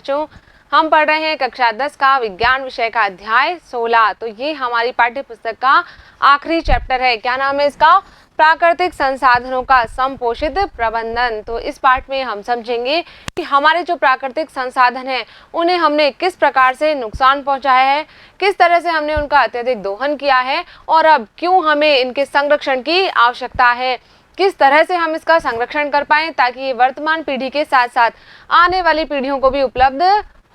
बच्चों, हम पढ़ रहे हैं कक्षा 10 का विज्ञान विषय का अध्याय 16। तो ये हमारी पाठ्य पुस्तक का आखिरी चैप्टर है। क्या नाम है इसका? प्राकृतिक संसाधनों का संपोषित प्रबंधन। तो इस पाठ में हम समझेंगे कि हमारे जो प्राकृतिक संसाधन हैं उन्हें हमने किस प्रकार से नुकसान पहुंचाया है, किस तरह से हमने उनका अत्यधिक दोहन किया है और अब क्यों हमें इनके संरक्षण की आवश्यकता है, किस तरह से हम इसका संरक्षण कर पाएं ताकि ये वर्तमान पीढ़ी के साथ साथ आने वाली पीढ़ियों को भी उपलब्ध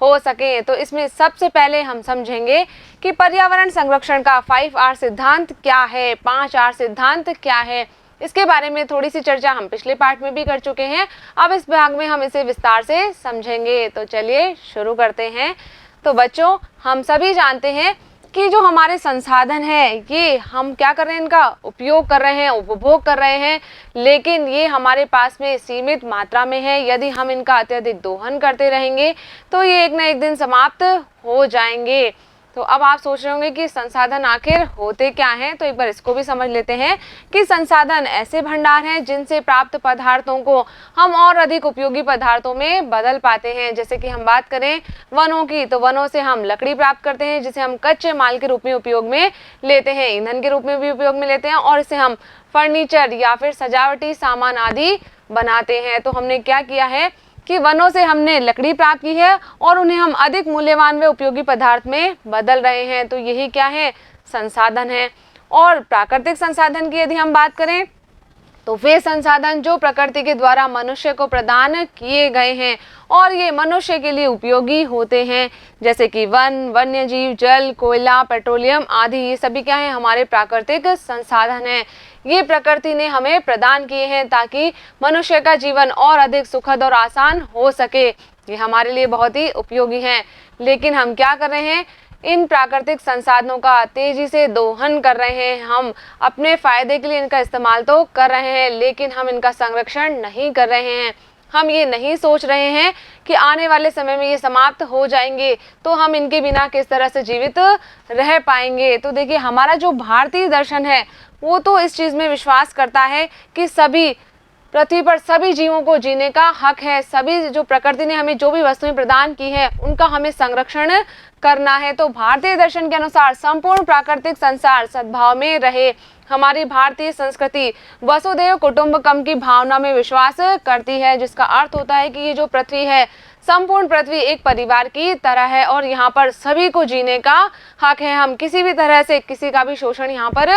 हो सके। तो इसमें सबसे पहले हम समझेंगे कि पर्यावरण संरक्षण का 5R सिद्धांत क्या है, 5R सिद्धांत क्या है। इसके बारे में थोड़ी सी चर्चा हम पिछले पाठ में भी कर चुके हैं। अब इस भाग में हम इसे विस्तार से समझेंगे। तो चलिए शुरू करते हैं। तो बच्चों, हम सभी जानते हैं कि जो हमारे संसाधन है ये हम क्या कर रहे हैं, इनका उपयोग कर रहे हैं, उपभोग कर रहे हैं, लेकिन ये हमारे पास में सीमित मात्रा में है। यदि हम इनका अत्यधिक दोहन करते रहेंगे तो ये एक न एक दिन समाप्त हो जाएंगे। तो अब आप सोच रहे होंगे कि संसाधन आखिर होते क्या हैं, तो एक बार इसको भी समझ लेते हैं कि संसाधन ऐसे भंडार हैं जिनसे प्राप्त पदार्थों को हम और अधिक उपयोगी पदार्थों में बदल पाते हैं। जैसे कि हम बात करें वनों की, तो वनों से हम लकड़ी प्राप्त करते हैं जिसे हम कच्चे माल के रूप में उपयोग में लेते हैं, ईंधन के रूप में भी उपयोग में लेते हैं और इसे हम फर्नीचर या फिर सजावटी सामान आदि बनाते हैं। तो हमने क्या किया है कि वनों से हमने लकड़ी प्राप्त की है और उन्हें हम अधिक मूल्यवान व उपयोगी पदार्थ में बदल रहे हैं। तो यही क्या है? संसाधन है। और प्राकृतिक संसाधन की यदि हम बात करें तो वे संसाधन जो प्रकृति के द्वारा मनुष्य को प्रदान किए गए हैं और ये मनुष्य के लिए उपयोगी होते हैं, जैसे कि वन, वन्य जीव, जल, कोयला, पेट्रोलियम आदि, ये सभी क्या है? हमारे प्राकृतिक संसाधन हैं। ये प्रकृति ने हमें प्रदान किए हैं ताकि मनुष्य का जीवन और अधिक सुखद और आसान हो सके। ये हमारे लिए बहुत ही उपयोगी हैं। लेकिन हम क्या कर रहे हैं? इन प्राकृतिक संसाधनों का तेजी से दोहन कर रहे हैं। हम अपने फायदे के लिए इनका इस्तेमाल तो कर रहे हैं, लेकिन हम इनका संरक्षण नहीं कर रहे हैं। हम ये नहीं सोच रहे हैं कि आने वाले समय में ये समाप्त हो जाएंगे तो हम इनके बिना किस तरह से जीवित रह पाएंगे। तो देखिए, हमारा जो भारतीय दर्शन है वो तो इस चीज़ में विश्वास करता है कि सभी पृथ्वी पर सभी जीवों को जीने का हक है। सभी जो प्रकृति ने हमें जो भी वस्तुएं प्रदान की है उनका हमें संरक्षण करना है। तो भारतीय दर्शन के अनुसार संपूर्ण प्राकृतिक संसार सद्भाव में रहे। हमारी भारतीय संस्कृति वसुधैव कुटुंबकम की भावना में विश्वास करती है, जिसका अर्थ होता है कि ये जो पृथ्वी है, संपूर्ण पृथ्वी एक परिवार की तरह है और यहाँ पर सभी को जीने का हक है। हम किसी भी तरह से किसी का भी शोषण यहाँ पर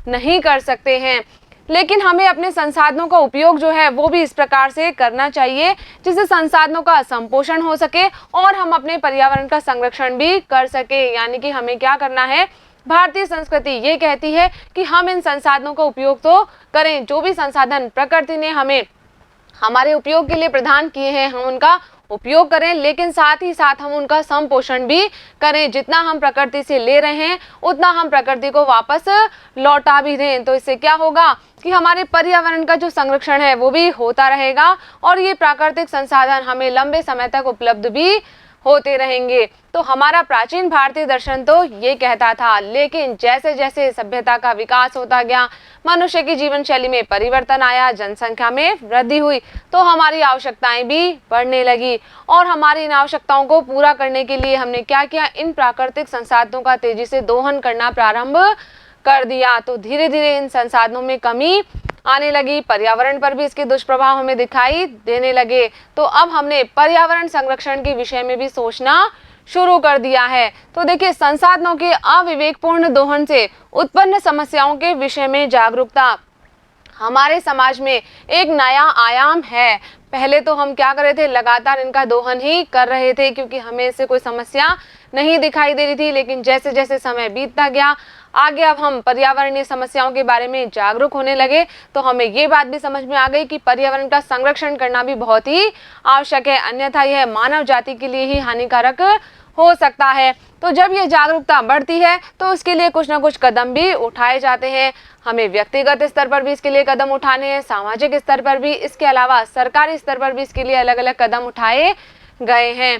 नहीं कर सकते हैं। लेकिन हमें अपने संसाधनों का उपयोग जो है वो भी इस प्रकार से करना चाहिए जिससे संसाधनों का संपोषण हो सके और हम अपने पर्यावरण का संरक्षण भी कर सके। यानी कि हमें क्या करना है? भारतीय संस्कृति ये कहती है कि हम इन संसाधनों का उपयोग तो करें, जो भी संसाधन प्रकृति ने हमें हमारे उपयोग के लिए प्रदान किए हैं हम उनका उपयोग करें, लेकिन साथ ही साथ हम उनका संपोषण भी करें। जितना हम प्रकृति से ले रहे हैं उतना हम प्रकृति को वापस लौटा भी दें। तो इससे क्या होगा कि हमारे पर्यावरण का जो संरक्षण है वो भी होता रहेगा और ये प्राकृतिक संसाधन हमें लंबे समय तक उपलब्ध भी होते रहेंगे। तो हमारा प्राचीन भारतीय दर्शन तो ये कहता था, लेकिन जैसे जैसे सभ्यता का विकास होता गया, मनुष्य की जीवन शैली में परिवर्तन आया, जनसंख्या में वृद्धि हुई, तो हमारी आवश्यकताएं भी बढ़ने लगी और हमारी इन आवश्यकताओं को पूरा करने के लिए हमने क्या किया? इन प्राकृतिक संसाधनों का तेजी से दोहन करना प्रारंभ कर दिया। तो धीरे धीरे इन संसाधनों में कमी आने लगी, पर्यावरण पर भी इसके दुष्प्रभाव हमें दिखाई देने लगे। तो अब हमने पर्यावरण संरक्षण के विषय में भी सोचना शुरू कर दिया है। तो देखिए, संसाधनों के अविवेकपूर्ण दोहन से उत्पन्न समस्याओं के विषय में जागरूकता हमारे समाज में एक नया आयाम है। पहले तो हम क्या कर रहे थे? लगातार इनका दोहन ही कर रहे थे क्योंकि हमें इससे कोई समस्या नहीं दिखाई दे रही थी। लेकिन जैसे जैसे समय बीतता गया, आगे अब हम पर्यावरणीय समस्याओं के बारे में जागरूक होने लगे तो हमें ये बात भी समझ में आ गई कि पर्यावरण का संरक्षण करना भी बहुत ही आवश्यक है, अन्यथा यह मानव जाति के लिए ही हानिकारक हो सकता है। तो जब ये जागरूकता बढ़ती है तो उसके लिए कुछ ना कुछ कदम भी उठाए जाते हैं। हमें व्यक्तिगत स्तर पर भी इसके लिए कदम उठाने हैं, सामाजिक स्तर पर भी, इसके अलावा सरकारी स्तर पर भी इसके लिए अलग अलग कदम उठाए गए हैं।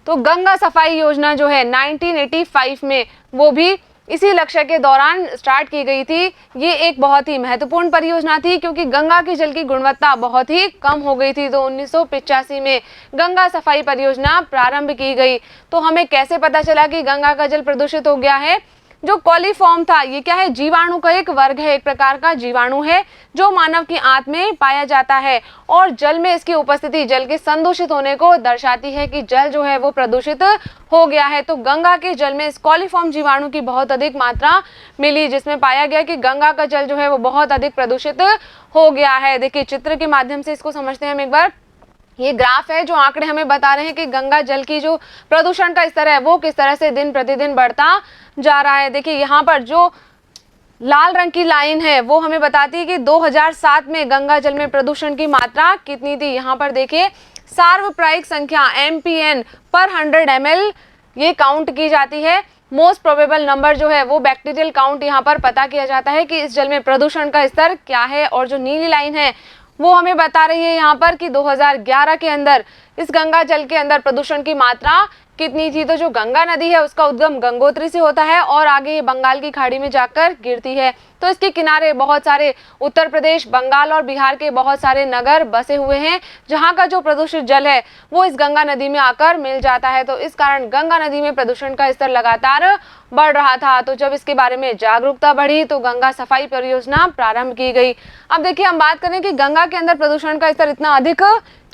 तो गंगा सफाई योजना जो है 1985 में, वो भी इसी लक्ष्य के दौरान स्टार्ट की गई थी। ये एक बहुत ही महत्वपूर्ण परियोजना थी क्योंकि गंगा के जल की गुणवत्ता बहुत ही कम हो गई थी। तो 1985 में गंगा सफाई परियोजना प्रारंभ की गई। तो हमें कैसे पता चला कि गंगा का जल प्रदूषित हो गया है? जो कॉलीफॉर्म था, ये क्या है? जीवाणु का एक वर्ग है, एक प्रकार का जीवाणु है जो मानव की आंत में पाया जाता है और जल में इसकी उपस्थिति जल के संदूषित होने को दर्शाती है कि जल जो है वो प्रदूषित हो गया है। तो गंगा के जल में इस कॉलीफॉर्म जीवाणु की बहुत अधिक मात्रा मिली, जिसमें पाया गया कि गंगा का जल जो है वो बहुत अधिक प्रदूषित हो गया है। देखिए चित्र के माध्यम से इसको समझते हैं हम एक बार। ये ग्राफ है जो आंकड़े हमें बता रहे हैं कि गंगा जल की जो प्रदूषण का स्तर है वो किस तरह से दिन प्रतिदिन बढ़ता जा रहा है। देखिए यहाँ पर जो लाल रंग की लाइन है वो हमें बताती है कि 2007 में गंगा जल में प्रदूषण की मात्रा कितनी थी। यहाँ पर देखिए सार्वप्रायिक संख्या MPN पर 100 ml ये काउंट की जाती है। मोस्ट प्रोबेबल नंबर जो है वो बैक्टीरियल काउंट यहाँ पर पता किया जाता है कि इस जल में प्रदूषण का स्तर क्या है। और जो नीली लाइन है वो हमें बता रही है यहाँ पर कि 2011 के अंदर इस गंगा जल के अंदर प्रदूषण की मात्रा कितनी थी। तो जो गंगा नदी है उसका उद्गम गंगोत्री से होता है और आगे ये बंगाल की खाड़ी में जाकर गिरती है। तो इसके किनारे बहुत सारे उत्तर प्रदेश, बंगाल और बिहार के बहुत सारे नगर बसे हुए हैं जहाँ का जो प्रदूषित जल है वो इस गंगा नदी में आकर मिल जाता है। तो इस कारण गंगा नदी में प्रदूषण का स्तर लगातार बढ़ रहा था। तो जब इसके बारे में जागरूकता बढ़ी तो गंगा सफाई परियोजना प्रारंभ की गई। अब देखिए हम बात करें कि गंगा के अंदर प्रदूषण का स्तर इतना अधिक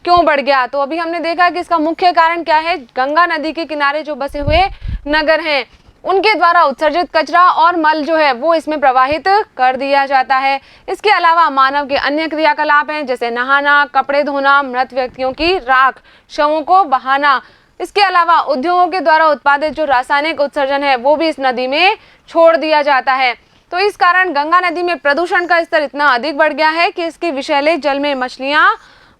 क्यों बढ़ गया। तो अभी हमने देखा कि इसका मुख्य कारण क्या है? गंगा नदी के किनारे जो बसे हुए नगर हैं उनके द्वारा उत्सर्जित कचरा और मल जो है वो इसमें प्रवाहित कर दिया जाता है। इसके अलावा मानव के अन्य क्रियाकलाप हैं जैसे नहाना, कपड़े धोना, मृत व्यक्तियों की राख, शवों को बहाना। इसके अलावा उद्योगों के द्वारा उत्पादित जो रासायनिक उत्सर्जन है वो भी इस नदी में छोड़ दिया जाता है। तो इस कारण गंगा नदी में प्रदूषण का स्तर इतना अधिक बढ़ गया है कि इसके विषैले जल में मछलियां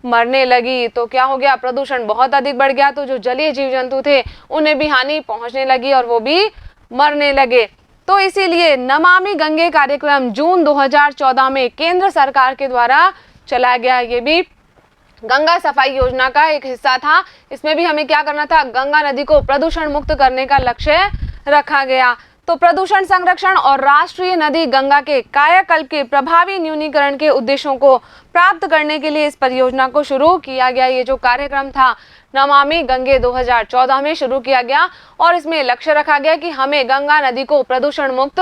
मरने लगी। तो क्या हो गया? प्रदूषण बहुत अधिक बढ़ गया। तो जो जलीय जीव जंतु थे उन्हें भी हानि पहुंचने लगी और वो भी मरने लगे। तो इसीलिए नमामि गंगे कार्यक्रम जून 2014 में केंद्र सरकार के द्वारा चलाया गया। ये भी गंगा सफाई योजना का एक हिस्सा था। इसमें भी हमें क्या करना था? गंगा नदी को प्रदूषण मुक्त करने का लक्ष्य रखा गया। तो प्रदूषण संरक्षण और राष्ट्रीय नदी गंगा के कायाकल्प के प्रभावी न्यूनीकरण के उद्देश्यों को प्राप्त करने के लिए इस परियोजना को शुरू किया गया। ये जो कार्यक्रम था नमामि गंगे 2014 में शुरू किया गया और इसमें लक्ष्य रखा गया कि हमें गंगा नदी को प्रदूषण मुक्त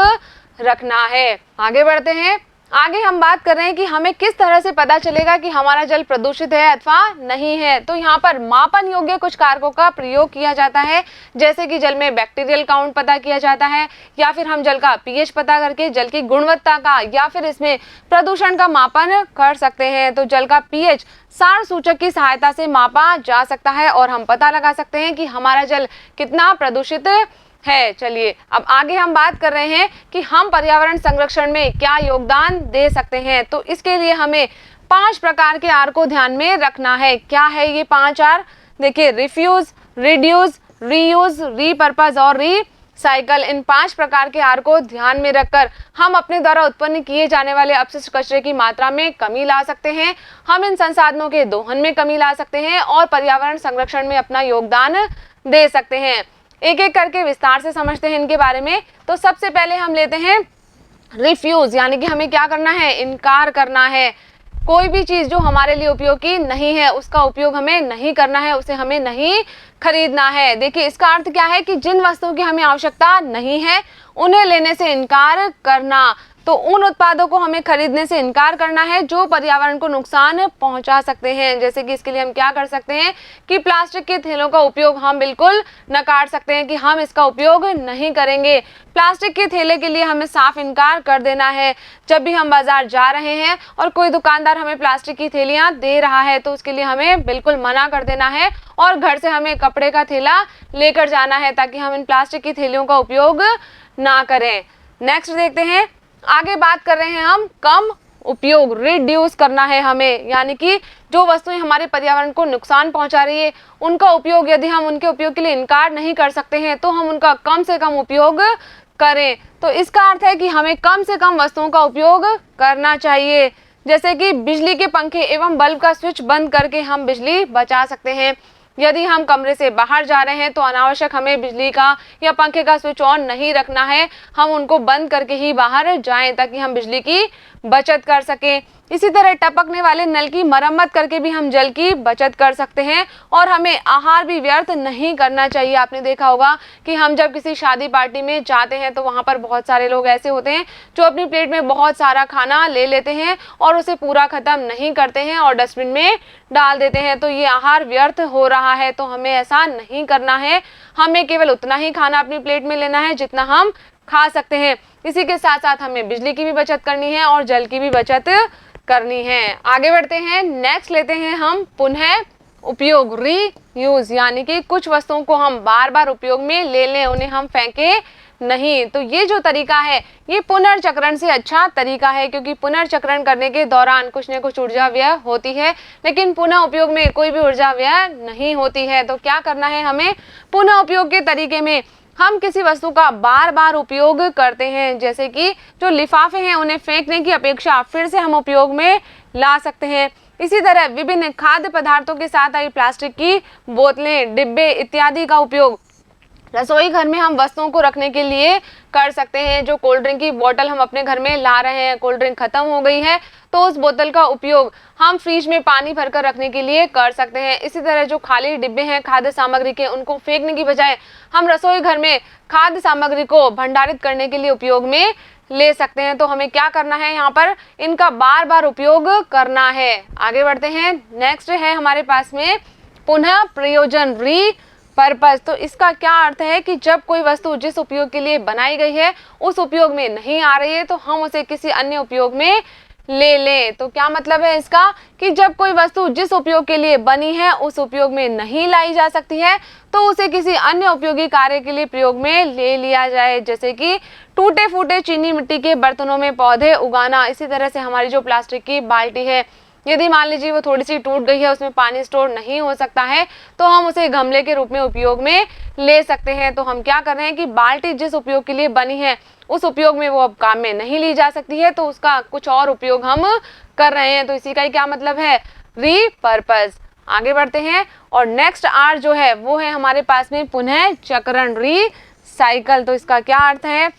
रखना है। आगे बढ़ते हैं। आगे हम बात कर रहे हैं कि हमें किस तरह से पता चलेगा कि हमारा जल प्रदूषित है अथवा नहीं है। तो यहाँ पर मापन योग्य कुछ कारकों का प्रयोग किया जाता है, जैसे कि जल में बैक्टीरियल काउंट पता किया जाता है या फिर हम जल का पीएच पता करके जल की गुणवत्ता का या फिर इसमें प्रदूषण का मापन कर सकते हैं। तो जल का पीएच सार सूचक की सहायता से मापा जा सकता है और हम पता लगा सकते हैं कि हमारा जल कितना प्रदूषित है। चलिए अब आगे हम बात कर रहे हैं कि हम पर्यावरण संरक्षण में क्या योगदान दे सकते हैं। तो इसके लिए हमें 5 प्रकार के आर को ध्यान में रखना है। क्या है ये 5 आर? देखिए रिफ्यूज, रिड्यूस, रीयूज, रीपर्पज और रीसाइकल। इन 5 प्रकार के आर को ध्यान में रखकर हम अपने द्वारा उत्पन्न किए जाने वाले अपशिष्ट कचरे की मात्रा में कमी ला सकते हैं। हम इन संसाधनों के दोहन में कमी ला सकते हैं और पर्यावरण संरक्षण में अपना योगदान दे सकते हैं। एक एक करके विस्तार से समझते हैं इनके बारे में। तो सबसे पहले हम लेते हैं रिफ्यूज, यानी कि हमें क्या करना है? इनकार करना है। कोई भी चीज जो हमारे लिए उपयोगी नहीं है उसका उपयोग हमें नहीं करना है, उसे हमें नहीं खरीदना है। देखिए इसका अर्थ क्या है कि जिन वस्तुओं की हमें आवश्यकता नहीं है उन्हें लेने से इनकार करना। तो उन उत्पादों को हमें खरीदने से इनकार करना है जो पर्यावरण को नुकसान पहुंचा सकते हैं। जैसे कि इसके लिए हम क्या कर सकते हैं कि प्लास्टिक के थैलों का उपयोग हम बिल्कुल नकार सकते हैं कि हम इसका उपयोग नहीं करेंगे। प्लास्टिक के थैले के लिए हमें साफ इनकार कर देना है। जब भी हम बाजार जा रहे हैं और कोई दुकानदार हमें प्लास्टिक की थैलियां दे रहा है तो उसके लिए हमें बिल्कुल मना कर देना है और घर से हमें कपड़े का थैला लेकर जाना है ताकि हम इन प्लास्टिक की थैलियों का उपयोग ना करें। नेक्स्ट देखते हैं। आगे बात कर रहे हैं हम कम उपयोग, रिड्यूस करना है हमें, यानी कि जो वस्तुएं हमारे पर्यावरण को नुकसान पहुंचा रही है उनका उपयोग यदि हम उनके उपयोग के लिए इनकार नहीं कर सकते हैं तो हम उनका कम से कम उपयोग करें। तो इसका अर्थ है कि हमें कम से कम वस्तुओं का उपयोग करना चाहिए। जैसे कि बिजली के पंखे एवं बल्ब का स्विच बंद करके हम बिजली बचा सकते हैं। यदि हम कमरे से बाहर जा रहे हैं तो अनावश्यक हमें बिजली का या पंखे का स्विच ऑन नहीं रखना है, हम उनको बंद करके ही बाहर जाएं ताकि हम बिजली की बचत कर सकें। इसी तरह टपकने वाले नल की मरम्मत करके भी हम जल की बचत कर सकते हैं। और हमें आहार भी व्यर्थ नहीं करना चाहिए। आपने देखा होगा कि हम जब किसी शादी पार्टी में जाते हैं तो वहां पर बहुत सारे लोग ऐसे होते हैं जो अपनी प्लेट में बहुत सारा खाना ले लेते हैं और उसे पूरा खत्म नहीं करते हैं और डस्टबिन में डाल देते हैं। तो ये आहार व्यर्थ हो रहा है, तो हमें ऐसा नहीं करना है। हमें केवल उतना ही खाना अपनी प्लेट में लेना है जितना हम खा सकते हैं। इसी के साथ साथ हमें बिजली की भी बचत करनी है और जल की भी बचत करनी है। आगे बढ़ते हैं, नेक्स्ट लेते हैं हम पुनः उपयोग, रीयूज, यानी कि कुछ वस्तुओं को हम बार बार उपयोग में ले लें, उन्हें हम फेंके नहीं। तो ये जो तरीका है ये पुनर्चक्रण से अच्छा तरीका है, क्योंकि पुनर्चक्रण करने के दौरान कुछ न कुछ ऊर्जा व्यय होती है, लेकिन पुनः उपयोग में कोई भी ऊर्जा व्यय नहीं होती है। तो क्या करना है हमें, पुनः उपयोग के तरीके में हम किसी वस्तु का बार बार उपयोग करते हैं, जैसे कि जो लिफाफे हैं उन्हें फेंकने की अपेक्षा फिर से हम उपयोग में ला सकते हैं। इसी तरह विभिन्न खाद्य पदार्थों के साथ आई प्लास्टिक की बोतलें, डिब्बे इत्यादि का उपयोग रसोई घर में हम वस्तुओं को रखने के लिए कर सकते हैं। जो कोल्ड ड्रिंक की बोतल हम अपने घर में ला रहे हैं, कोल्ड ड्रिंक खत्म हो गई है तो उस बोतल का उपयोग हम फ्रिज में पानी भरकर रखने के लिए कर सकते हैं। इसी तरह जो खाली डिब्बे हैं खाद्य सामग्री के, उनको फेंकने की बजाय हम रसोई घर में खाद्य सामग्री को भंडारित करने के लिए उपयोग में ले सकते हैं। तो हमें क्या करना है, यहाँ पर इनका बार बार उपयोग करना है। आगे बढ़ते हैं, नेक्स्ट है हमारे पास में पुनः प्रयोजन, रीपर्पज। तो इसका क्या अर्थ है कि जब कोई वस्तु जिस उपयोग के लिए बनाई गई है उस उपयोग में नहीं आ रही है तो हम उसे किसी अन्य उपयोग में ले लें। तो क्या मतलब है इसका, कि जब कोई वस्तु जिस उपयोग के लिए बनी है उस उपयोग में नहीं लाई जा सकती है तो उसे किसी अन्य उपयोगी कार्य के लिए प्रयोग में ले लिया जाए, जैसे कि टूटे फूटे चीनी मिट्टी के बर्तनों में पौधे उगाना। इसी तरह से हमारी जो प्लास्टिक की बाल्टी है, यदि मान लीजिए वो थोड़ी सी टूट गई है, उसमें पानी स्टोर नहीं हो सकता है, तो हम उसे गमले के रूप में उपयोग में ले सकते हैं। तो हम क्या कर रहे हैं कि बाल्टी जिस उपयोग के लिए बनी है उस उपयोग में वो अब काम में नहीं ली जा सकती है, तो उसका कुछ और उपयोग हम कर रहे हैं। तो इसी का ही क्या मतलब है, रीपर्पज। आगे बढ़ते हैं, और नेक्स्ट आर जो है वो है हमारे पास में पुनः चक्रण, रिसाइकल। तो इसका क्या अर्थ है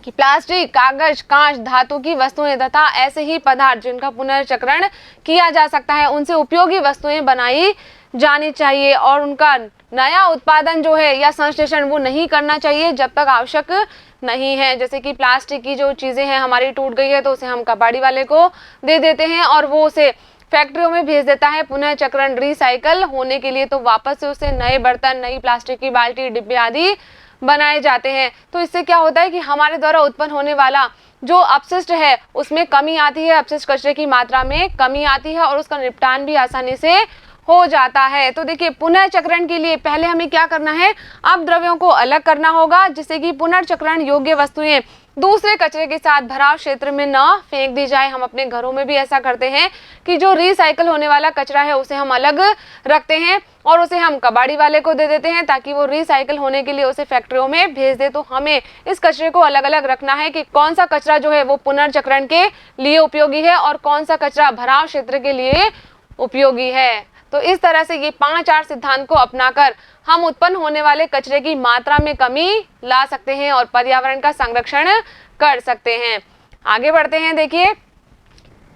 कि प्लास्टिक, कागज, कांच, धातु की वस्तुएं तथा ऐसे ही पदार्थ जिनका पुनर्चक्रण किया जा सकता है उनसे उपयोगी वस्तुएं बनाई जानी चाहिए और उनका नया उत्पादन जो है या संश्लेषण वो नहीं करना चाहिए जब तक आवश्यक नहीं है। जैसे कि प्लास्टिक की जो चीजें हैं हमारी टूट गई है तो उसे हम कबाड़ी वाले को दे देते हैं और वो उसे फैक्ट्रियों में भेज देता है पुनः चक्रण, रिसाइकल होने के लिए। तो वापस से उसे नए बर्तन, नई प्लास्टिक की बाल्टी, डिब्बे आदि बनाए जाते हैं। तो इससे क्या होता है कि हमारे द्वारा उत्पन्न होने वाला जो अपशिष्ट है उसमें कमी आती है, अपशिष्ट कचरे की मात्रा में कमी आती है और उसका निपटान भी आसानी से हो जाता है। तो देखिए, पुनः चक्रण के लिए पहले हमें क्या करना है, अब द्रव्यों को अलग करना होगा जिससे कि पुनर्चक्रण योग्य वस्तुएं दूसरे कचरे के साथ भराव क्षेत्र में न फेंक दी जाए। हम अपने घरों में भी ऐसा करते हैं कि जो रिसाइकल होने वाला कचरा है उसे हम अलग रखते हैं और उसे हम कबाड़ी वाले को दे देते हैं ताकि वो रिसाइकल होने के लिए उसे फैक्ट्रियों में भेज दे। तो हमें इस कचरे को अलग अलग रखना है कि कौन सा कचरा जो है वो पुनर्चक्रण के लिए उपयोगी है और कौन सा कचरा भराव क्षेत्र के लिए उपयोगी है। तो इस तरह से ये 5 सिद्धांत को अपनाकर हम उत्पन्न होने वाले कचरे की मात्रा में कमी ला सकते हैं और पर्यावरण का संरक्षण कर सकते हैं। आगे बढ़ते हैं, देखिए,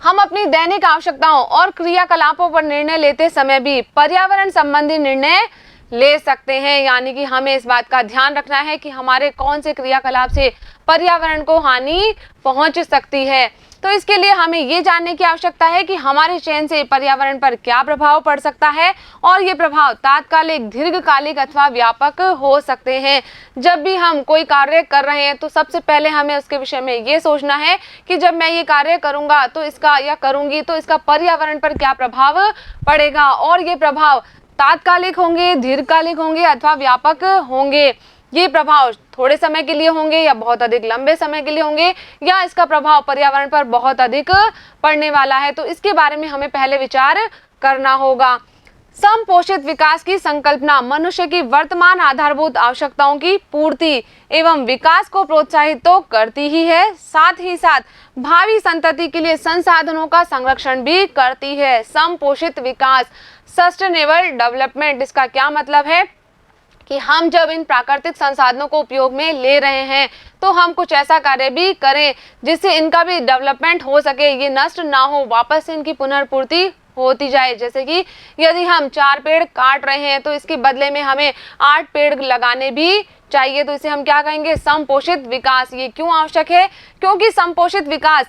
हम अपनी दैनिक आवश्यकताओं और क्रियाकलापों पर निर्णय लेते समय भी पर्यावरण संबंधी निर्णय ले सकते हैं। यानी कि हमें इस बात का ध्यान रखना है कि हमारे कौन से क्रियाकलाप से पर्यावरण को हानि पहुंच सकती है। तो इसके लिए हमें ये जानने की आवश्यकता है कि हमारे चयन से पर्यावरण पर क्या प्रभाव पड़ सकता है और ये प्रभाव तात्कालिक, दीर्घकालिक अथवा व्यापक हो सकते हैं। जब भी हम कोई कार्य कर रहे हैं तो सबसे पहले हमें उसके विषय में ये सोचना है कि जब मैं ये कार्य करूंगा तो इसका या करूंगी तो इसका पर्यावरण पर क्या प्रभाव पड़ेगा और ये प्रभाव तात्कालिक होंगे, दीर्घकालिक होंगे अथवा व्यापक होंगे। ये प्रभाव थोड़े समय के लिए होंगे या बहुत अधिक लंबे समय के लिए होंगे या इसका प्रभाव पर्यावरण पर बहुत अधिक पड़ने वाला है। तो इसके बारे में हमें पहले विचार करना होगा। समपोषित विकास की संकल्पना मनुष्य की वर्तमान आधारभूत आवश्यकताओं की पूर्ति एवं विकास को प्रोत्साहित तो करती ही है, साथ ही साथ भावी संतति के लिए संसाधनों का संरक्षण भी करती है। समपोषित विकास, सस्टेनेबल डेवलपमेंट, इसका क्या मतलब है कि हम जब इन प्राकृतिक संसाधनों को उपयोग में ले रहे हैं तो हम कुछ ऐसा कार्य भी करें जिससे इनका भी डेवलपमेंट हो सके, ये नष्ट ना हो, वापस से इनकी पुनर्पूर्ति होती जाए। जैसे कि यदि हम 4 पेड़ काट रहे हैं तो इसके बदले में हमें 8 पेड़ लगाने भी चाहिए, तो इसे हम क्या कहेंगे, समपोषित विकास। ये क्यों आवश्यक है? क्योंकि समपोषित विकास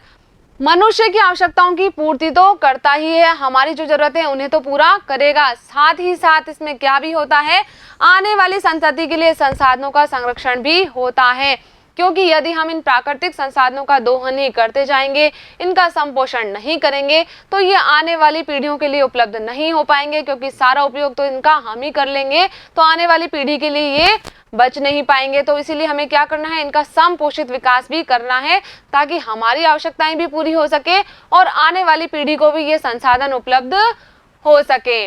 मनुष्य की आवश्यकताओं की पूर्ति तो करता ही है, हमारी जो जरूरतें हैं उन्हें तो पूरा करेगा, साथ ही साथ इसमें क्या भी होता है, आने वाली संतति के लिए संसाधनों का संरक्षण भी होता है। क्योंकि यदि हम इन प्राकृतिक संसाधनों का दोहन ही करते जाएंगे, इनका संपोषण नहीं करेंगे, तो ये आने वाली पीढ़ियों के लिए उपलब्ध नहीं हो पाएंगे, क्योंकि सारा उपयोग तो इनका हम ही कर लेंगे, तो आने वाली पीढ़ी के लिए ये बच नहीं पाएंगे। तो इसीलिए हमें क्या करना है, इनका समपोषित विकास भी करना है, ताकि हमारी आवश्यकताएं भी पूरी हो सके और आने वाली पीढ़ी को भी ये संसाधन उपलब्ध हो सके।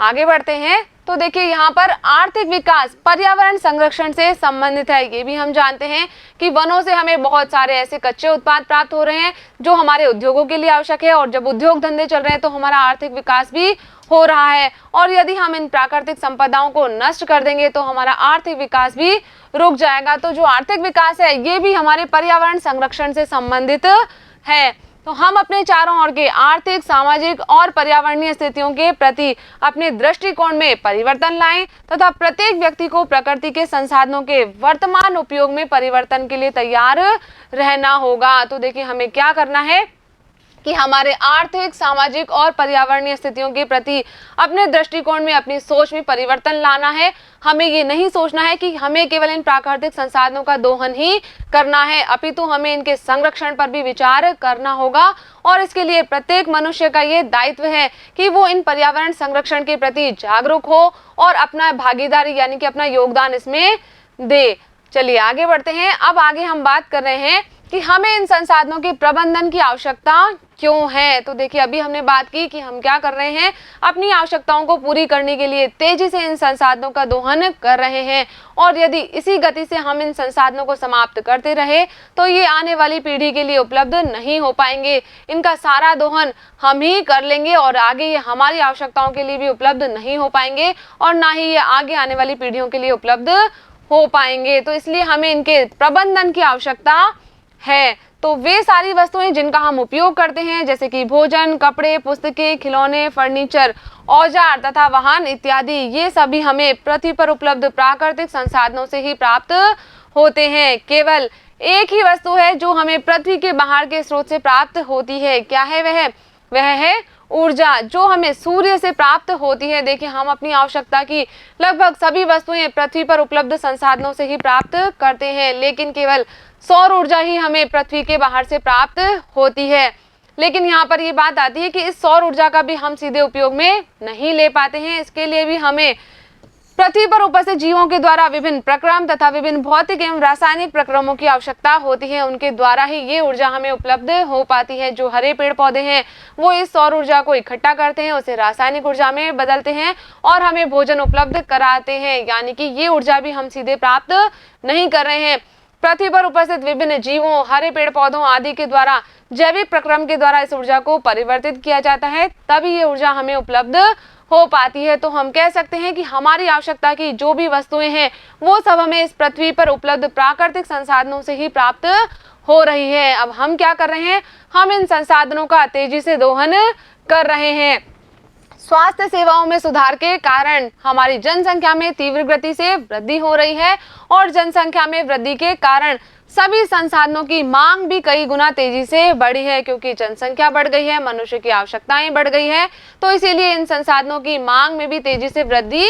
आगे बढ़ते हैं तो देखिए यहाँ पर आर्थिक विकास पर्यावरण संरक्षण से संबंधित है। ये भी हम जानते हैं कि वनों से हमें बहुत सारे ऐसे कच्चे उत्पाद प्राप्त हो रहे हैं जो हमारे उद्योगों के लिए आवश्यक है, और जब उद्योग धंधे चल रहे हैं तो हमारा आर्थिक विकास भी हो रहा है। और यदि हम इन प्राकृतिक संपदाओं को नष्ट कर देंगे तो हमारा आर्थिक विकास भी रुक जाएगा। तो जो आर्थिक विकास है ये भी हमारे पर्यावरण संरक्षण से संबंधित है। तो हम अपने चारों ओर के आर्थिक, सामाजिक और पर्यावरणीय स्थितियों के प्रति अपने दृष्टिकोण में परिवर्तन लाएं तथा प्रत्येक व्यक्ति को प्रकृति के संसाधनों के वर्तमान उपयोग में परिवर्तन के लिए तैयार रहना होगा। तो देखिए हमें क्या करना है कि हमारे आर्थिक, सामाजिक और पर्यावरणीय स्थितियों के प्रति अपने दृष्टिकोण में, अपनी सोच में परिवर्तन लाना है। हमें ये नहीं सोचना है कि हमें केवल इन प्राकृतिक संसाधनों का दोहन ही करना है, अपितु हमें इनके संरक्षण पर भी विचार करना होगा। और इसके लिए प्रत्येक मनुष्य का ये दायित्व है कि वो इन पर्यावरण संरक्षण के प्रति जागरूक हो और अपना भागीदारी यानी कि अपना योगदान इसमें दे। चलिए आगे बढ़ते हैं। अब आगे हम बात कर रहे हैं कि हमें इन संसाधनों के प्रबंधन की आवश्यकता क्यों है। तो देखिए अभी हमने बात की कि हम क्या कर रहे हैं, अपनी आवश्यकताओं को पूरी करने के लिए तेजी से इन संसाधनों का दोहन कर रहे हैं, और यदि इसी गति से हम इन संसाधनों को समाप्त करते रहे तो ये आने वाली पीढ़ी के लिए उपलब्ध नहीं हो पाएंगे। इनका सारा दोहन हम ही कर लेंगे और आगे ये हमारी आवश्यकताओं के लिए भी उपलब्ध नहीं हो पाएंगे, और ना ही ये आगे आने वाली पीढ़ियों के लिए उपलब्ध हो पाएंगे। तो इसलिए हमें इनके प्रबंधन की आवश्यकता है। तो वे सारी वस्तुएं जिनका हम उपयोग करते हैं, जैसे कि भोजन, कपड़े, पुस्तकें, खिलौने, फर्नीचर, औजार तथा वाहन इत्यादि, ये सभी हमें पृथ्वी पर उपलब्ध प्राकृतिक संसाधनों से ही प्राप्त होते हैं। केवल एक ही वस्तु है जो हमें पृथ्वी के बाहर के स्रोत से प्राप्त होती है। क्या है वह? वह है ऊर्जा, जो हमें सूर्य से प्राप्त होती है। देखिए हम अपनी आवश्यकता की लगभग सभी वस्तुएं पृथ्वी पर उपलब्ध संसाधनों से ही प्राप्त करते हैं, लेकिन केवल सौर ऊर्जा ही हमें पृथ्वी के बाहर से प्राप्त होती है। लेकिन यहाँ पर ये बात आती है कि इस सौर ऊर्जा का भी हम सीधे उपयोग में नहीं ले पाते हैं। इसके लिए भी हमें पृथ्वी पर उपस्थित जीवों के द्वारा विभिन्न प्रक्रम तथा विभिन्न भौतिक एवं रासायनिक प्रक्रमों की आवश्यकता होती है। उनके द्वारा ही ये ऊर्जा हमें उपलब्ध हो पाती है। जो हरे पेड़ पौधे हैं वो इस सौर ऊर्जा को इकट्ठा करते हैं, उसे रासायनिक ऊर्जा में बदलते हैं और हमें भोजन उपलब्ध कराते हैं, यानी कि ये ऊर्जा भी हम सीधे प्राप्त नहीं कर रहे हैं। पृथ्वी पर उपस्थित विभिन्न जीवों, हरे पेड़ पौधों आदि के द्वारा, जैविक प्रक्रम के द्वारा इस ऊर्जा को परिवर्तित किया जाता है, तभी ये ऊर्जा हमें उपलब्ध हो पाती है। तो हम कह सकते हैं कि हमारी आवश्यकता की जो भी वस्तुएं हैं वो सब हमें इस पृथ्वी पर उपलब्ध प्राकृतिक संसाधनों से ही प्राप्त हो रही है। अब हम क्या कर रहे हैं, हम इन संसाधनों का तेजी से दोहन कर रहे हैं। स्वास्थ्य सेवाओं में सुधार के कारण हमारी जनसंख्या में तीव्र गति से वृद्धि हो रही है, और जनसंख्या में वृद्धि के कारण सभी संसाधनों की मांग भी कई गुना तेजी से बढ़ी है, क्योंकि जनसंख्या बढ़ गई है, मनुष्य की आवश्यकताएं बढ़ गई है, तो इसीलिए इन संसाधनों की मांग में भी तेजी से वृद्धि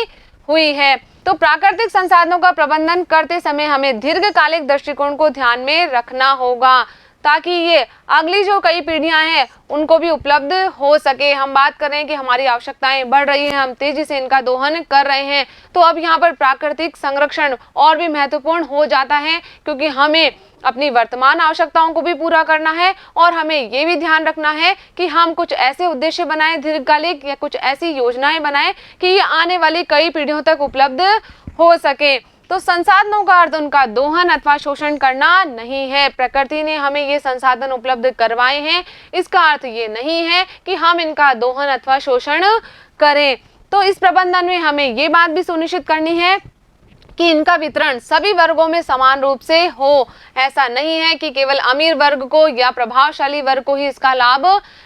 हुई है। तो प्राकृतिक संसाधनों का प्रबंधन करते समय हमें दीर्घकालिक दृष्टिकोण को ध्यान में रखना होगा, ताकि ये अगली जो कई पीढ़ियां हैं उनको भी उपलब्ध हो सके। हम बात कर रहे हैं कि हमारी आवश्यकताएं बढ़ रही हैं, हम तेजी से इनका दोहन कर रहे हैं, तो अब यहाँ पर प्राकृतिक संरक्षण और भी महत्वपूर्ण हो जाता है, क्योंकि हमें अपनी वर्तमान आवश्यकताओं को भी पूरा करना है और हमें ये भी ध्यान रखना है कि हम कुछ ऐसे उद्देश्य बनाएं दीर्घकालिक, या कुछ ऐसी योजनाएं बनाएं कि ये आने वाली कई पीढ़ियों तक उपलब्ध हो सके। तो संसाधनों का अर्थ उनका दोहन अथवा शोषण करना नहीं है। प्रकृति ने हमें ये संसाधन उपलब्ध करवाए हैं, इसका अर्थ ये नहीं है कि हम इनका दोहन अथवा शोषण करें। तो इस प्रबंधन में हमें ये बात भी सुनिश्चित करनी है कि इनका वितरण सभी वर्गों में समान रूप से हो। ऐसा नहीं है कि केवल अमीर वर्ग को या प्रभावशाली वर्ग को ही इसका लाभ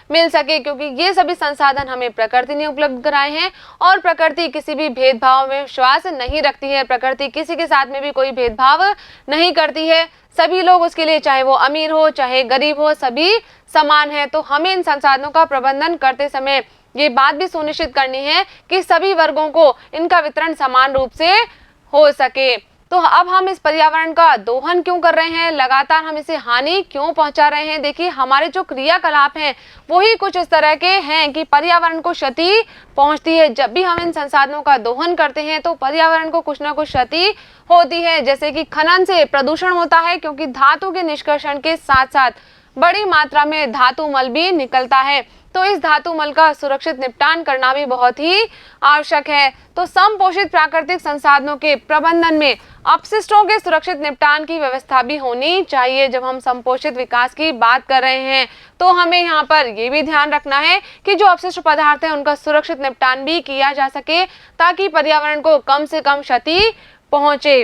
मिल सके, क्योंकि ये सभी संसाधन हमें प्रकृति ने उपलब्ध कराए हैं और प्रकृति किसी भी भेदभाव में विश्वास नहीं रखती है। प्रकृति किसी के साथ में भी कोई भेदभाव नहीं करती है। सभी लोग उसके लिए, चाहे वो अमीर हो चाहे गरीब हो, सभी समान है। तो हमें इन संसाधनों का प्रबंधन करते समय ये बात भी सुनिश्चित करनी है कि सभी वर्गों को इनका वितरण समान रूप से हो सके। तो अब हम इस पर्यावरण का दोहन क्यों कर रहे हैं, लगातार हम इसे हानि क्यों पहुंचा रहे हैं? देखिए, हमारे जो क्रियाकलाप हैं वही कुछ इस तरह के हैं कि पर्यावरण को क्षति पहुंचती है। जब भी हम इन संसाधनों का दोहन करते हैं तो पर्यावरण को कुछ ना कुछ क्षति होती है। जैसे कि खनन से प्रदूषण होता है, क्योंकि धातु के निष्कर्षण के साथ साथ बड़ी मात्रा में धातु मल भी निकलता है, तो इस धातु मल का सुरक्षित निपटान करना भी बहुत ही आवश्यक है। तो समपोषित प्राकृतिक संसाधनों के प्रबंधन में अपशिष्टों के सुरक्षित निपटान की व्यवस्था भी होनी चाहिए। जब हम समपोषित विकास की बात कर रहे हैं तो हमें यहाँ पर ये भी ध्यान रखना है कि जो अपशिष्ट पदार्थ है उनका सुरक्षित निपटान भी किया जा सके, ताकि पर्यावरण को कम से कम क्षति पहुंचे।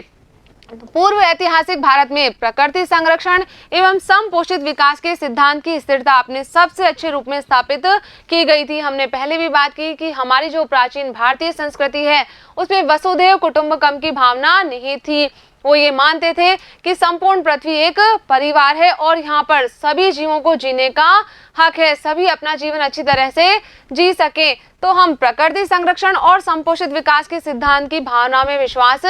पूर्व ऐतिहासिक भारत में प्रकृति संरक्षण एवं समपोषित विकास के सिद्धांत की स्थिरता अपने सबसे अच्छे रूप में स्थापित की गई थी। हमने पहले भी बात की कि हमारी जो प्राचीन भारतीय संस्कृति है उसमें वसुधैव कुटुंबकम की भावना निहित थी। वो ये मानते थे कि संपूर्ण पृथ्वी एक परिवार है और यहाँ पर सभी जीवों को जीने का हक है, सभी अपना जीवन अच्छी तरह से जी सके। तो हम प्रकृति संरक्षण और संपोषित विकास के सिद्धांत की भावना में विश्वास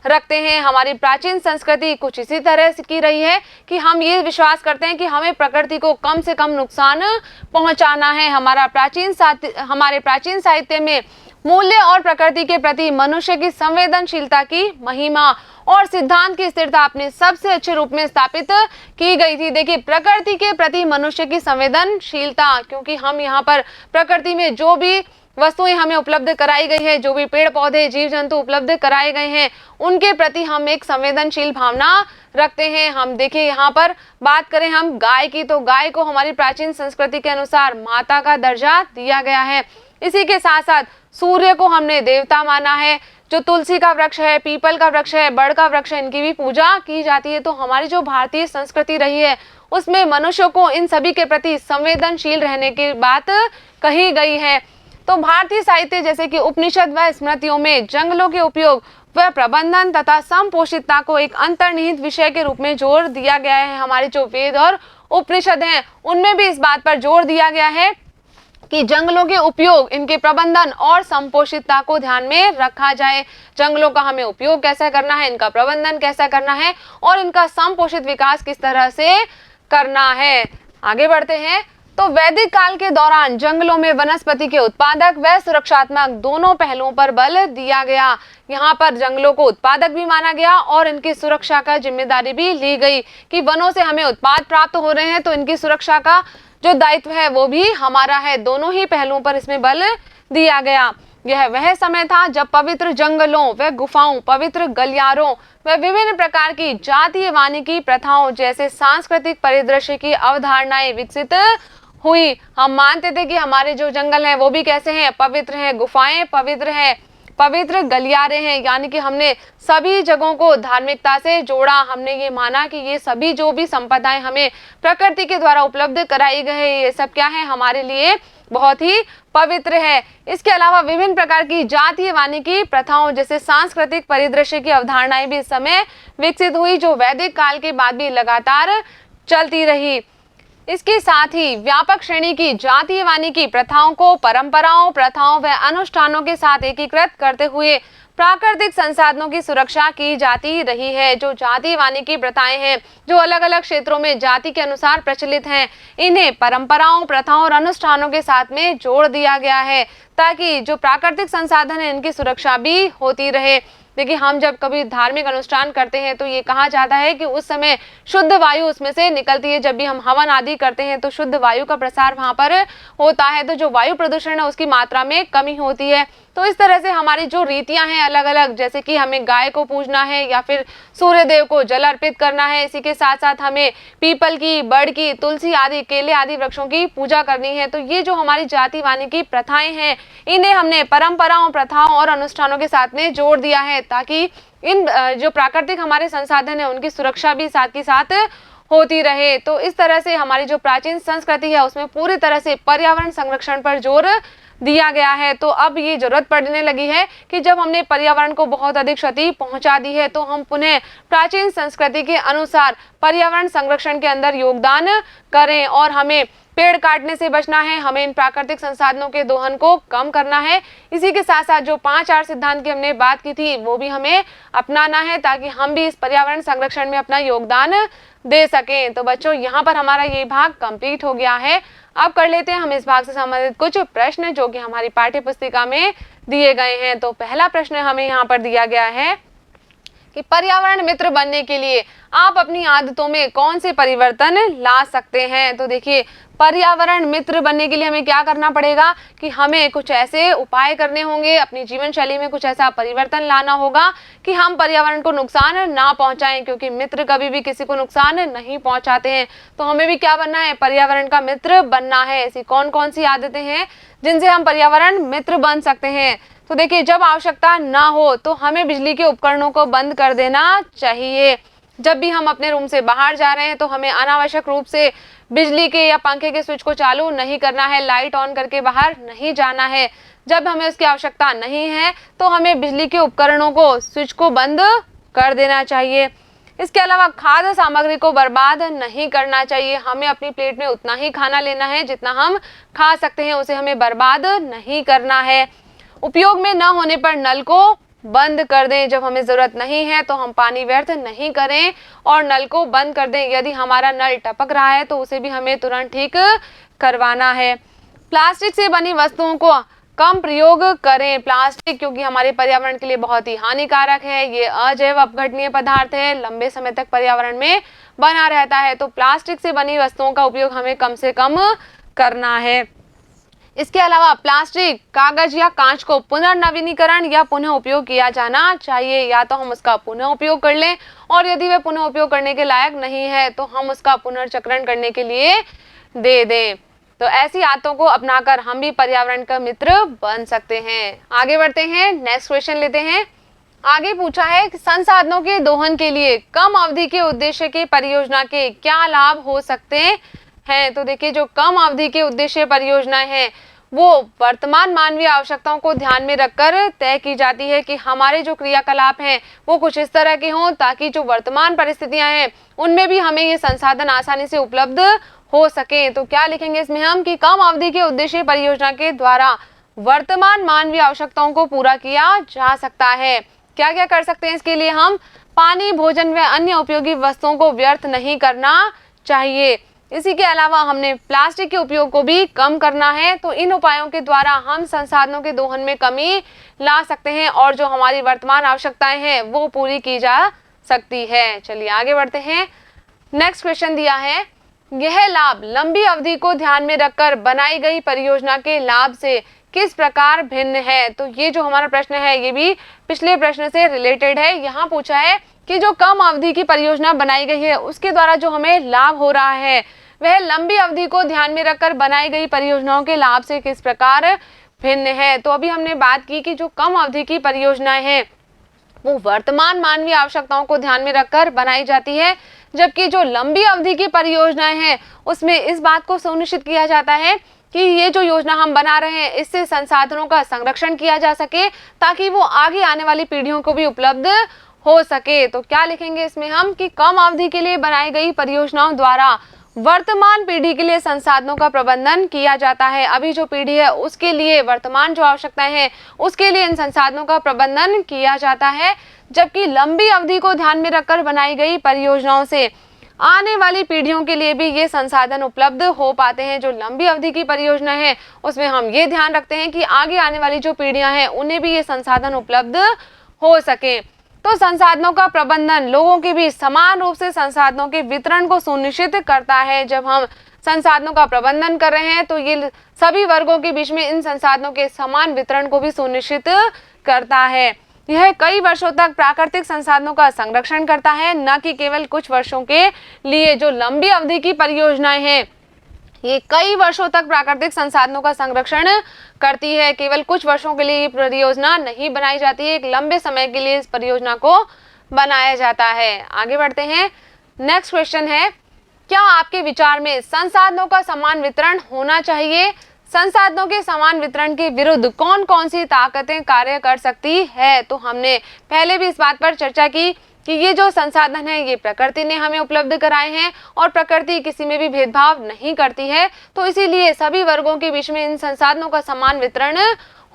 रखते हैं। हमारी प्राचीन संस्कृति कुछ इसी तरह से की रही है कि हम ये विश्वास करते हैं कि हमें प्रकृति को कम से कम नुकसान पहुंचाना है। हमारे प्राचीन साहित्य में मूल्य और प्रकृति के प्रति मनुष्य की संवेदनशीलता की महिमा और सिद्धांत की स्थिरता अपने सबसे अच्छे रूप में स्थापित की गई थी। देखिए, प्रकृति के प्रति मनुष्य की संवेदनशीलता, क्योंकि हम यहाँ पर प्रकृति में जो भी वस्तुएं हमें उपलब्ध कराई गई है, जो भी पेड़ पौधे जीव जंतु उपलब्ध कराए गए हैं, उनके प्रति हम एक संवेदनशील भावना रखते हैं। हम देखिए यहाँ पर बात करें हम गाय की, तो गाय को हमारी प्राचीन संस्कृति के अनुसार माता का दर्जा दिया गया है। इसी के साथ साथ सूर्य को हमने देवता माना है। जो तुलसी का वृक्ष है, पीपल का वृक्ष है, बड़ का वृक्ष है, इनकी भी पूजा की जाती है। तो हमारी जो भारतीय संस्कृति रही है उसमें मनुष्य को इन सभी के प्रति संवेदनशील रहने की बात कही गई है। तो भारतीय साहित्य जैसे कि उपनिषद व स्मृतियों में जंगलों के उपयोग व प्रबंधन तथा समपोषितता को एक अंतर्निहित विषय के रूप में जोर दिया गया है। हमारे जो वेद और उपनिषद हैं उनमें भी इस बात पर जोर दिया गया है कि जंगलों के उपयोग, इनके प्रबंधन और संपोषितता को ध्यान में रखा जाए। जंगलों का हमें उपयोग कैसा करना है, इनका प्रबंधन कैसा करना है और इनका संपोषित विकास किस तरह से करना है। आगे बढ़ते हैं। तो वैदिक काल के दौरान जंगलों में वनस्पति के उत्पादक व सुरक्षात्मक दोनों पहलुओं पर बल दिया गया। यहाँ पर जंगलों को उत्पादक भी माना गया और इनकी सुरक्षा का जिम्मेदारी भी ली गई कि वनों से हमें उत्पाद प्राप्त हो रहे हैं तो इनकी सुरक्षा का जो दायित्व है वो भी हमारा है। दोनों ही पहलुओं पर इसमें बल दिया गया। यह वह समय था जब पवित्र जंगलों व गुफाओं, पवित्र गलियारों व विभिन्न प्रकार की जातीय वानिकी प्रथाओं जैसे सांस्कृतिक परिदृश्य की अवधारणाएं विकसित हुई। हम मानते थे कि हमारे जो जंगल हैं वो भी कैसे हैं, पवित्र हैं, गुफाएं पवित्र हैं, पवित्र गलियारे हैं, यानी कि हमने सभी जगहों को धार्मिकता से जोड़ा। हमने ये माना कि ये सभी जो भी संपदाएं हमें प्रकृति के द्वारा उपलब्ध कराई गई, ये सब क्या है, हमारे लिए बहुत ही पवित्र है। इसके अलावा विभिन्न प्रकार की जातीय वानिकी प्रथाओं जैसे सांस्कृतिक परिदृश्य की अवधारणाएं भी इस समय विकसित हुई, जो वैदिक काल के बाद भी लगातार चलती रही। इसके साथ ही व्यापक श्रेणी की जातीय वानिकी प्रथाओं को परंपराओं, प्रथाओं व अनुष्ठानों के साथ एकीकृत करते हुए प्राकृतिक संसाधनों की सुरक्षा की जाती रही है। जो जाति वानिकी प्रथाएं हैं, जो अलग अलग क्षेत्रों में जाति के अनुसार प्रचलित हैं, इन्हें परंपराओं, प्रथाओं और अनुष्ठानों के साथ में जोड़ दिया गया है ताकि जो प्राकृतिक संसाधन है इनकी सुरक्षा भी होती रहे। देखिए, हम जब कभी धार्मिक अनुष्ठान करते हैं तो ये कहा जाता है कि उस समय शुद्ध वायु उसमें से निकलती है। जब भी हम हवन आदि करते हैं तो शुद्ध वायु का प्रसार वहां पर होता है, तो जो वायु प्रदूषण है उसकी मात्रा में कमी होती है। तो इस तरह से हमारी जो रीतियां हैं अलग अलग, जैसे कि हमें गाय को पूजना है या फिर सूर्य देव को जल अर्पित करना है, इसी के साथ साथ हमें पीपल की, बड़ की, तुलसी आदि, केले आदि वृक्षों की पूजा करनी है। तो ये जो हमारी जाति वानिकी प्रथाएं हैं, इन्हें हमने परंपराओं, प्रथाओं और अनुष्ठानों के साथ में जोड़ दिया है ताकि इन जो प्राकृतिक हमारे संसाधन है उनकी सुरक्षा भी साथ के साथ होती रहे। तो इस तरह से हमारी जो प्राचीन संस्कृति है उसमें पूरी तरह से पर्यावरण संरक्षण पर जोर दिया गया है। तो अब ये जरूरत पड़ने लगी है कि जब हमने पर्यावरण को बहुत अधिक क्षति पहुंचा दी है तो हम पुनः प्राचीन संस्कृति के अनुसार पर्यावरण संरक्षण के अंदर योगदान करें और हमें पेड़ काटने से बचना है, हमें इन प्राकृतिक संसाधनों के दोहन को कम करना है। इसी के साथ साथ जो 5 आर सिद्धांत की हमने बात की थी वो भी हमें अपनाना है ताकि हम भी इस पर्यावरण संरक्षण में अपना योगदान दे सकें। तो बच्चों, यहाँ पर हमारा ये भाग कंप्लीट हो गया है। अब कर लेते हैं हम इस भाग से संबंधित कुछ प्रश्न जो कि हमारी पाठ्य पुस्तिका में दिए गए हैं। तो पहला प्रश्न हमें यहाँ पर दिया गया है कि पर्यावरण मित्र बनने के लिए आप अपनी आदतों में कौन से परिवर्तन ला सकते हैं। तो देखिए, पर्यावरण मित्र बनने के लिए हमें क्या करना पड़ेगा कि हमें कुछ ऐसे उपाय करने होंगे, अपनी जीवन शैली में कुछ ऐसा परिवर्तन लाना होगा कि हम पर्यावरण को नुकसान ना पहुंचाएं, क्योंकि मित्र कभी भी किसी को नुकसान नहीं पहुंचाते हैं। तो हमें भी क्या बनना है, पर्यावरण का मित्र बनना है। ऐसी कौन कौन सी आदतें हैं जिनसे हम पर्यावरण मित्र बन सकते हैं। तो देखिए, जब आवश्यकता ना हो तो हमें बिजली के उपकरणों को बंद कर देना चाहिए। जब भी हम अपने रूम से बाहर जा रहे हैं तो हमें अनावश्यक रूप से बिजली के या पंखे के स्विच को चालू नहीं करना है, लाइट ऑन करके बाहर नहीं जाना है। जब हमें उसकी आवश्यकता नहीं है तो हमें बिजली के उपकरणों को, स्विच को बंद कर देना चाहिए। इसके अलावा खाद्य सामग्री को बर्बाद नहीं करना चाहिए। हमें अपनी प्लेट में उतना ही खाना लेना है जितना हम खा सकते हैं, उसे हमें बर्बाद नहीं करना है। उपयोग में न होने पर नल को बंद कर दें। जब हमें जरूरत नहीं है तो हम पानी व्यर्थ नहीं करें और नल को बंद कर दें। यदि हमारा नल टपक रहा है तो उसे भी हमें तुरंत ठीक करवाना है। प्लास्टिक से बनी वस्तुओं को कम प्रयोग करें। प्लास्टिक क्योंकि हमारे पर्यावरण के लिए बहुत ही हानिकारक है, ये अजैव अपघटनीय पदार्थ है, लंबे समय तक पर्यावरण में बना रहता है। तो प्लास्टिक से बनी वस्तुओं का उपयोग हमें कम से कम करना है। इसके अलावा प्लास्टिक, कागज या कांच को पुनर्नवीनीकरण या पुनः उपयोग किया जाना चाहिए। या तो हम उसका पुनः उपयोग कर लें और यदि वह पुनः उपयोग करने के लायक नहीं है तो हम उसका पुनर्चक्रण करने के लिए दे दें। तो ऐसी आदतों को अपनाकर हम भी पर्यावरण का मित्र बन सकते हैं। आगे बढ़ते हैं, नेक्स्ट क्वेश्चन लेते हैं। आगे पूछा है कि संसाधनों के दोहन के लिए कम अवधि के उद्देश्य के परियोजना के क्या लाभ हो सकते हैं। तो देखिए, जो कम अवधि के उद्देश्य परियोजनाएं हैं वो वर्तमान मानवीय आवश्यकताओं को ध्यान में रखकर तय की जाती है कि हमारे जो क्रियाकलाप हैं वो कुछ इस तरह के हों ताकि जो वर्तमान परिस्थितियां हैं उनमें भी हमें ये संसाधन आसानी से उपलब्ध हो सके। तो क्या लिखेंगे इसमें हम कि कम अवधि के उद्देश्य परियोजना के द्वारा वर्तमान मानवीय आवश्यकताओं को पूरा किया जा सकता है। क्या क्या कर सकते हैं इसके लिए हम, पानी, भोजन व अन्य उपयोगी वस्तुओं को व्यर्थ नहीं करना चाहिए। इसी के अलावा हमने प्लास्टिक के उपयोग को भी कम करना है। तो इन उपायों के द्वारा हम संसाधनों के दोहन में कमी ला सकते हैं और जो हमारी वर्तमान आवश्यकताएं हैं वो पूरी की जा सकती है। चलिए आगे बढ़ते हैं। नेक्स्ट क्वेश्चन दिया है, यह लाभ लंबी अवधि को ध्यान में रखकर बनाई गई परियोजना के लाभ से किस प्रकार भिन्न है। तो ये जो हमारा प्रश्न है ये भी पिछले प्रश्न से रिलेटेड है। यहाँ पूछा है कि जो कम अवधि की परियोजना बनाई गई है उसके द्वारा जो हमें लाभ हो रहा है वह लंबी अवधि को ध्यान में रखकर बनाई गई परियोजनाओं के लाभ से किस प्रकार भिन्न है। तो अभी हमने बात की कि जो कम अवधि की परियोजनाएं हैं वो वर्तमान मानवीय आवश्यकताओं को ध्यान में रखकर बनाई जाती है, जबकि जो लंबी अवधि की परियोजनाएं हैं उसमें इस बात को सुनिश्चित किया जाता है कि ये जो योजना हम बना रहे हैं इससे संसाधनों का संरक्षण किया जा सके ताकि वो आगे आने वाली पीढ़ियों को भी उपलब्ध हो सके। तो क्या लिखेंगे इसमें हम कि कम अवधि के लिए बनाई गई परियोजनाओं द्वारा वर्तमान पीढ़ी के लिए संसाधनों का प्रबंधन किया जाता है। अभी जो पीढ़ी है उसके लिए वर्तमान जो आवश्यकताएं हैं उसके लिए इन संसाधनों का प्रबंधन किया जाता है, जबकि लंबी अवधि को ध्यान में रखकर बनाई गई परियोजनाओं से आने वाली पीढ़ियों के लिए भी ये संसाधन उपलब्ध हो पाते हैं। जो लंबी अवधि की परियोजना है उसमें हम ये ध्यान रखते हैं कि आगे आने वाली जो पीढ़ियां हैं उन्हें भी ये संसाधन उपलब्ध हो सके। तो संसाधनों का प्रबंधन लोगों के बीच समान रूप से संसाधनों के वितरण को सुनिश्चित करता है। जब हम संसाधनों का प्रबंधन कर रहे हैं तो ये सभी वर्गों के बीच में इन संसाधनों के समान वितरण को भी सुनिश्चित करता है। यह कई वर्षों तक प्राकृतिक संसाधनों का संरक्षण करता है, न कि केवल कुछ वर्षों के लिए। जो लंबी अवधि की परियोजनाएं हैं ये कई वर्षों तक प्राकृतिक संसाधनों का संरक्षण करती है, केवल कुछ वर्षों के लिए ये परियोजना नहीं बनाई जाती है, एक लंबे समय के लिए इस परियोजना को बनाया जाता है। आगे बढ़ते हैं। नेक्स्ट क्वेश्चन है, क्या आपके विचार में संसाधनों का समान वितरण होना चाहिए? संसाधनों के समान वितरण के विरुद्ध कौन कौन सी ताकतें कार्य कर सकती है? तो हमने पहले भी इस बात पर चर्चा की कि ये जो संसाधन है ये प्रकृति ने हमें उपलब्ध कराए हैं और प्रकृति किसी में भी भेदभाव नहीं करती है, तो इसीलिए सभी वर्गों के बीच में इन संसाधनों का समान वितरण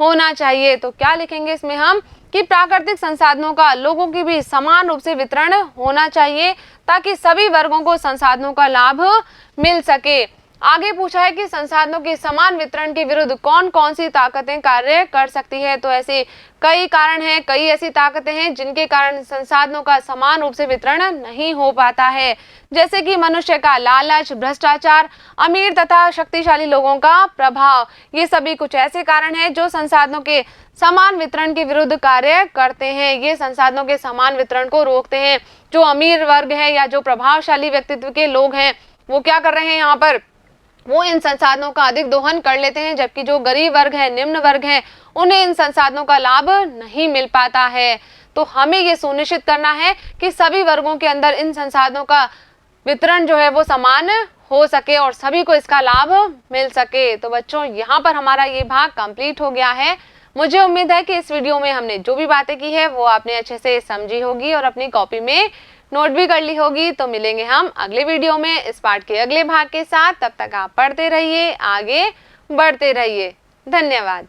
होना चाहिए। तो क्या लिखेंगे इसमें हम कि प्राकृतिक संसाधनों का लोगों के बीच समान रूप से वितरण होना चाहिए ताकि सभी वर्गों को संसाधनों का लाभ मिल सके। आगे पूछा है कि संसाधनों के समान वितरण के विरुद्ध कौन कौन सी ताकतें कार्य कर सकती है? तो ऐसे कई कारण हैं, कई ऐसी ताकतें हैं जिनके कारण संसाधनों का समान रूप से वितरण नहीं हो पाता है, जैसे कि मनुष्य का लालच, भ्रष्टाचार, अमीर तथा शक्तिशाली लोगों का प्रभाव। ये सभी कुछ ऐसे कारण हैं जो संसाधनों के समान वितरण के विरुद्ध कार्य करते हैं। ये संसाधनों के समान वितरण को रोकते हैं। जो अमीर वर्ग है या जो प्रभावशाली व्यक्तित्व के लोग हैं वो क्या कर रहे हैं, यहाँ पर वो इन संसाधनों का अधिक दोहन कर लेते हैं, जबकि जो गरीब वर्ग है, निम्न वर्ग है, उन्हें इन संसाधनों का लाभ नहीं मिल पाता है। तो हमें ये सुनिश्चित करना है कि सभी वर्गों के अंदर इन संसाधनों का वितरण जो है वो समान हो सके और सभी को इसका लाभ मिल सके। तो बच्चों यहाँ पर हमारा ये भाग कंप्लीट हो गया है। मुझे उम्मीद है कि इस वीडियो में हमने जो भी बातें की है वो आपने अच्छे से समझी होगी और अपनी कॉपी में नोट भी कर ली होगी। तो मिलेंगे हम अगले वीडियो में इस पाठ के अगले भाग के साथ। तब तक आप पढ़ते रहिए, आगे बढ़ते रहिए। धन्यवाद।